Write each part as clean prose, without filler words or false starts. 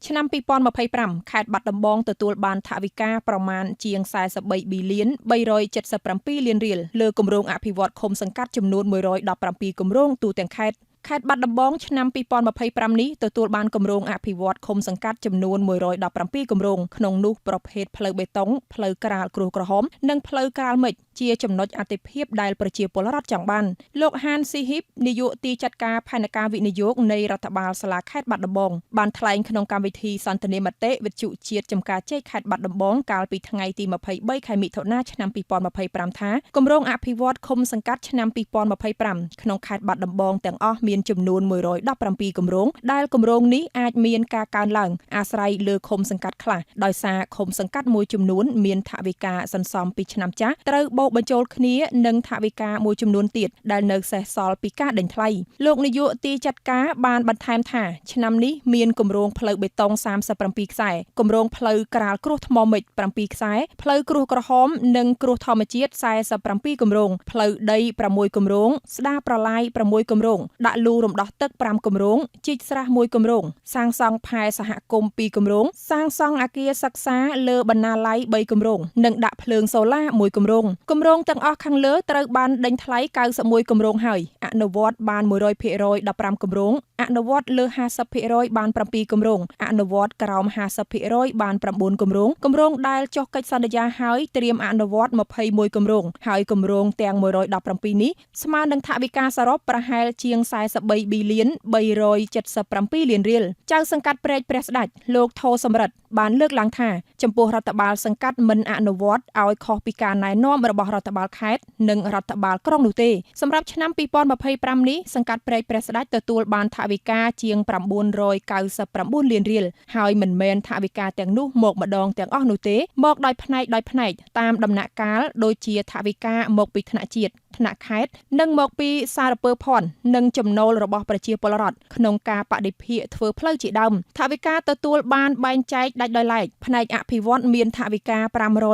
ឆ្នាំ2025ខេត្តបាត់ដំបងទទួលបានថវិកាប្រមាណជាង43ប៊ីលាន377លានរៀលលើគម្រោងអភិវឌ្ឍឃុំសង្កាត់ចំនួន117គម្រោងទូទាំងខេត្តបាត់ដំបងឆ្នាំ2025នេះទទួលបានគម្រោងអភិវឌ្ឍឃុំសង្កាត់ចំនួន117គម្រោងក្នុងនោះប្រភេទផ្លូវបេតុងផ្លូវក្រាលក្រួសក្រហមនិងផ្លូវក្រាលមិចជាចំណុចអាទិភាពដែលប្រជាពលរដ្ឋចង់បានលោកហានស៊ីហ៊ីបនាយកទីចាត់ការផែនការវិនិយោគនៃរដ្ឋបាលសាលាខេត្តបាត់ដំបងបានថ្លែងក្នុងកម្មវិធីសន្ទនាមតិវិទ្យុជាតិចំការជ័យខេត្តបាត់ដំបងកាលពីថ្ងៃទី23ខែមិថុនាឆ្នាំ2025ថាគម្រោងអភិវឌ្ឍឃុំសង្កាត់ឆ្នាំ2025ក្នុងខេត្តបាត់ដំបងទាំងអស់មានចំនួន117គម្រោងដែលគម្រោងនេះអាចមានការកើនឡើងអាស្រ័យលើឃុំសង្កាត់ខ្លះដោយសារឃុំសង្កាត់មួយចំនួនមានថវិកាសន្សំពីឆ្នាំចាស់ត្រូវបូកបញ្ចូលគ្នានឹងថវិកាមួយចំនួនទៀតដែលនៅសេសសល់ពីការដេញថ្លៃលោកនាយកទីចាត់ការបានបន្ថែមថាឆ្នាំនេះមានគម្រោងផ្លូវបេតុង37ខ្សែគម្រោងផ្លូវក្រាលក្រួសថ្មមិច7ខ្សែផ្លូវក្រួសក្រហមនិងក្រួសធម្មជាតិ47គម្រោងផ្លូវដី6គម្រោងស្ដារប្រឡាយ6គម្រោងដាក់លូរំដោះទឹក5គម្រោងជីកស្រះ1គម្រោងសាងសង់ផែសហគមន៍2គម្រោងសាងសង់អគារសិក្សាលើបណ្ណាល័យ3គម្រោងនិងដាក់ភ្លើងសូឡា1គម្រោងគម្រោងទាំងអស់ខាងលើត្រូវបានដេញថ្លៃ91គម្រោងហើយអនុវត្តបាន 100% 15គម្រោងអនុវត្តលើ 50% បាន7គម្រោងអនុវត្តក្រោម 50% បាន9គម្រោងគម្រោងដែលចុះកិច្ចសន្យាហើយត្រៀមអនុវត្ត21គម្រោងហើយគម្រោងទាំង117នេះស្មើនឹងថវិកាសរុបប្រហែលជាង43ប៊ីលាន377លានរៀលចៅសង្កាត់ព្រែកព្រះស្ដេចលោកថោសំរិទ្ធបានលើកឡើងថាចំពោះរដ្ឋបាលសង្កាត់មិនអនុវត្តឲ្យខុសពីការណែនាំរបស់រដ្ឋបាលខេត្តនិងរដ្ឋបាលក្រុងនោះទេសម្រាប់ឆ្នាំ2025នេះសង្កាត់ព្រែកព្រះស្ដេចទទួលបានថវិកាជាង999លានរៀលហើយមិនមែនថវិកាទាំងនោះមកម្ដងទាំងអស់នោះទេមកដោយផ្នែកតាមដំណាក់កាលដូចជាថវិកាមកពីថ្នាក់ជាតិថ្នាក់ខេត្តនិងមកពីសារពើភ័ណ្ឌនិងចំណូលរបស់ប្រជាពលរដ្ឋក្នុងការបដិភាគធ្វើផ្លូវជាដើមថវិកាទទួលបានបែងចែកដាច់ដោយឡែកផ្នែកអភិវឌ្ឍមានថវិកា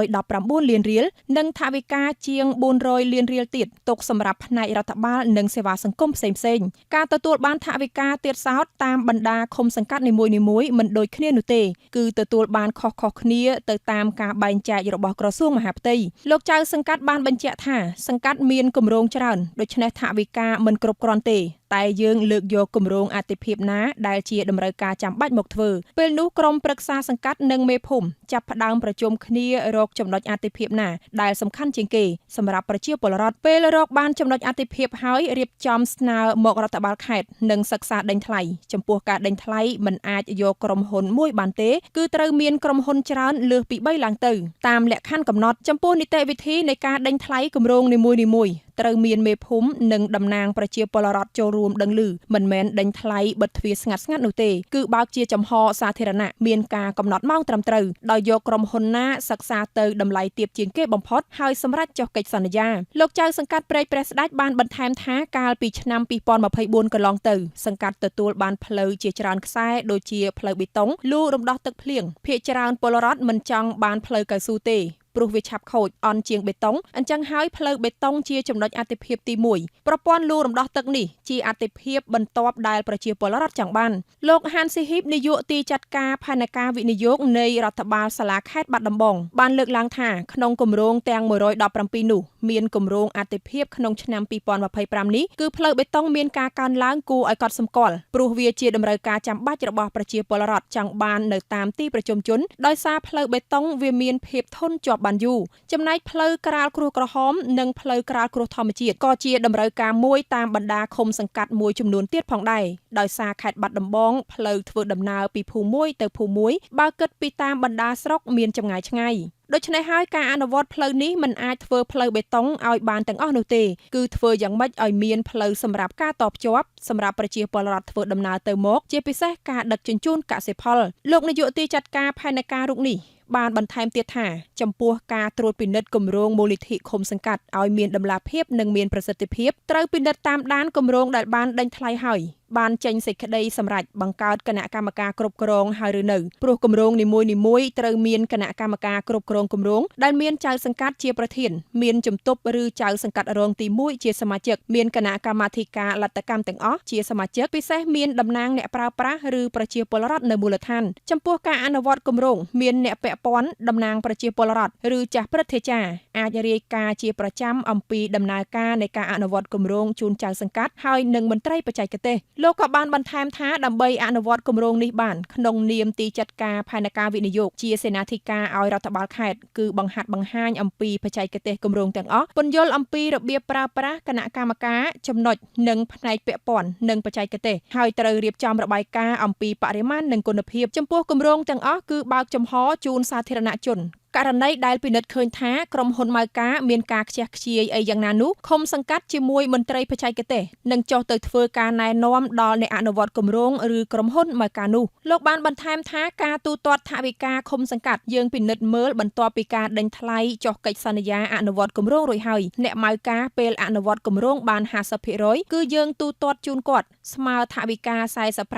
519លានរៀលនិងថវិកាជាង400លានរៀលទៀតទុកសម្រាប់ផ្នែករដ្ឋបាលនិងសេវាសង្គមផ្សេងៗការទទួលបានថវិកាទៀតសោតតាមបណ្ដាឃុំសង្កាត់នីមួយៗមិនដូចគ្នានោះទេគឺទទួលបានខុសៗគ្នាទៅតាមការបែងចែករបស់ក្រសួងមហាផ្ទៃលោកចៅសង្កាត់បានបញ្ជាក់ថាសង្កាត់មានគម្រោងច្រើនដូច្នេះថវិកាមិនគ្រប់គ្រាន់ទេតែយើងលើកយកគម្រោងអាទិភាពណាដែលជាតម្រូវការចាំបាច់មកធ្វើពេលនោះក្រុមប្រឹក្សាសង្កាត់និងមេភូមិចាប់ផ្ដើមប្រជុំគ្នារកចំណុចអាទិភាពណាដែលសំខាន់ជាងគេសម្រាប់ប្រជាពលរដ្ឋពេលរកបានចំណុចអាទិភាពហើយរៀបចំស្នើមករដ្ឋបាលខេត្តនិងសិក្សាដេញថ្លៃចំពោះការដេញថ្លៃមិនអាចយកក្រុមហ៊ុនមួយបានទេគឺត្រូវមានក្រុមហ៊ុនច្រើនលើសពី3ឡើងទៅតាមលក្ខខណ្ឌកំណត់ចំពោះនីតិវិធីនៃការដេញថ្លៃគម្រោងនីមួយៗត្រូវមានមេភូមិនិងតំណាងប្រជាពលរដ្ឋចូលរួមដឹងឮមិនមែនដេញថ្លៃបិទទ្វារស្ងាត់ៗនោះទេគឺបើកជាចំហសាធារណៈមានការកំណត់ម៉ោងត្រឹមត្រូវដោយយកក្រុមហ៊ុនណាសិក្សាទៅតម្លៃទាបជាងគេបំផុតហើយសម្រេចចុះកិច្ចសន្យាលោកចៅសង្កាត់ព្រែកព្រះស្ដេចបានបន្ថែមថាកាលពីឆ្នាំ2024កន្លងទៅសង្កាត់ទទួលបានផ្លូវជាច្រើនខ្សែដូចជាផ្លូវបេតុងលូរំដោះទឹកភ្លៀងភាគច្រើនពលរដ្ឋមិនចង់បានផ្លូវកៅស៊ូទេព្រោះវាឆាប់ខូចអន់ជាងបេតុងអញ្ចឹងហើយផ្លូវបេតុងជាចំណុចអាទិភាពទី1ប្រព័ន្ធលូរំដោះទឹកនេះជាអាទិភាពបន្ទាប់ដែលប្រជាពលរដ្ឋចង់បានលោកហានស៊ីហ៊ីបនាយកទីចាត់ការផែនការវិនិយោគនៃរដ្ឋបាលសាលាខេត្តបាត់ដំបងបានលើកឡើងថាក្នុងគម្រោងទាំង117នោះមានគម្រោងអាទិភាពក្នុងឆ្នាំ2025នេះគឺផ្លូវបេតុងមានការកើនឡើងគួរឲ្យកត់សម្គាល់ព្រោះវាជាតម្រូវការចាំបាច់របស់ប្រជាពលរដ្ឋចង់បាននៅតាមទីប្រជុំជនដោយសារផ្លូវបេតុងវាមានភាពធន់ជាប់បានយូរចំណែកផ្លូវក្រាលក្រួសក្រហមនិងផ្លូវក្រាលក្រួសធម្មជាតិក៏ជាតម្រូវការមួយតាមបណ្ដាឃុំសង្កាត់មួយចំនួនទៀតផងដែរដោយសារខេត្តបាត់ដំបងផ្លូវធ្វើដំណើរពីភូមិមួយទៅភូមិមួយបើគិតពីតាមបណ្ដាស្រុកមានចម្ងាយឆ្ងាយដូច្នេះហើយការអនុវត្តផ្លូវនេះមិនអាចធ្វើផ្លូវបេតុងឲ្យបានទាំងអស់នោះទេគឺធ្វើយ៉ាងម៉េចឲ្យមានផ្លូវសម្រាប់ការតភ្ជាប់សម្រាប់ប្រជាពលរដ្ឋធ្វើដំណើរទៅមកជាពិសេសការដឹកជញ្ជូនកសិផលលោកនាយកទីចាត់ការផែនការរូបនេះបានបន្ថែមទៀតថាចំពោះការត្រួតពិនិត្យគម្រោងមូលនិធិឃុំសង្កាត់ឲ្យមានតម្លាភាពនិងមានប្រសិទ្ធភាពត្រូវពិនិត្យតាមដានគម្រោងដែលបានដេញថ្លៃហើយ បានចេញសេចក្តីសម្រេចបង្កើតគណៈកម្មការគ្រប់គ្រងហើយឬនៅព្រោះគម្រោងនីមួយៗត្រូវមានគណៈកម្មការគ្រប់គ្រងគម្រោងដែលមានចៅសង្កាត់ជាប្រធានមានជំទប់ឬចៅសង្កាត់រងទី1ជាសមាជិកមានគណៈកម្មាធិការលទ្ធកម្មទាំងអស់ជាសមាជិកពិសេសមានតំណាងអ្នកប្រើប្រាស់ឬប្រជាពលរដ្ឋនៅមូលដ្ឋានចំពោះការអនុវត្តគម្រោងមានអ្នកពាក់ព័ន្ធតំណាងប្រជាពលរដ្ឋឬចាស់ព្រឹទ្ធាចារ្យអាចរាយការណ៍ជាប្រចាំអំពីដំណើរការនៃការអនុវត្តគម្រោងជូនចៅសង្កាត់ហើយនឹងមន្ត្រីបច្ចេកទេសលោកក៏បានបន្ថែមថាដើម្បីអនុវត្តគម្រោងនេះបានក្នុងនាមទីចាត់ការផែនការវិនិយោគជាសេនាធិការឲ្យរដ្ឋបាលខេត្តគឺបង្ហាត់បង្ហាញអំពីបច្ចេកទេសគម្រោងទាំងអស់ពន្យល់អំពីរបៀបប្រើប្រាស់គណៈកម្មការចំណុចនិងផ្នែកពាក់ព័ន្ធនិងបច្ចេកទេសហើយត្រូវរៀបចំរបាយការណ៍អំពីបរិមាណនិងគុណភាពចំពោះគម្រោងទាំងអស់គឺបើកចំហជូនសាធារណជនករណីដែលពិនិត្យឃើញថាក្រុមហ៊ុនម៉ៅការមានការខ្ជះខ្ជាយអីយ៉ាងណានោះឃុំសង្កាត់ជាមួយមន្ត្រីបច្ចេកទេសនឹងចុះទៅធ្វើការណែនាំដល់អ្នកអនុវត្តគម្រោងឬក្រុមហ៊ុនម៉ៅការនោះលោកបានបន្ថែមថាការទូទាត់ថវិកាឃុំសង្កាត់យើងពិនិត្យមើលបន្ទាប់ពីការដេញថ្លៃចុះកិច្ចសន្យាអនុវត្តគម្រោងរួចហើយអ្នកម៉ៅការពេលអនុវត្តគម្រោងបាន 50% គឺយើងទូទាត់ជូនគាត់ស្មើថវិកា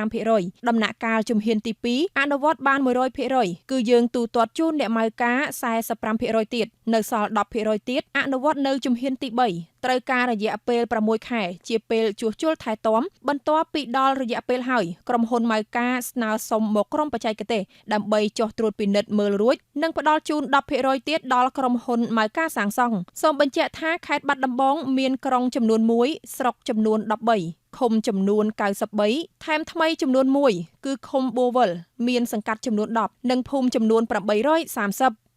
45% ដំណាក់កាលជំហានទី2អនុវត្តបាន 100% គឺយើងទូទាត់ជូនអ្នកម៉ៅការ 45% ទៀតនៅសល់ 10% ទៀតអនុវត្តនៅជំហានទី3ត្រូវការរយៈពេល6ខែជាពេលជួសជុលថែទាំបន្ទាប់ពីដល់រយៈពេលហើយក្រុមហ៊ុនម៉ៅការស្នើសុំមកក្រុមបច្ចេកទេសដើម្បីចុះត្រួតពិនិត្យមើលរួចនិងផ្ដល់ជូន 10% ទៀតដល់ក្រុមហ៊ុនម៉ៅការសាងសង់សូមបញ្ជាក់ថាខេត្តបាត់ដំបងមានក្រុងចំនួន1ស្រុកចំនួន13ឃុំចំនួន93ថែមថ្មីចំនួន1គឺឃុំបួរវិលមានសង្កាត់ចំនួន10និងភូមិចំនួន830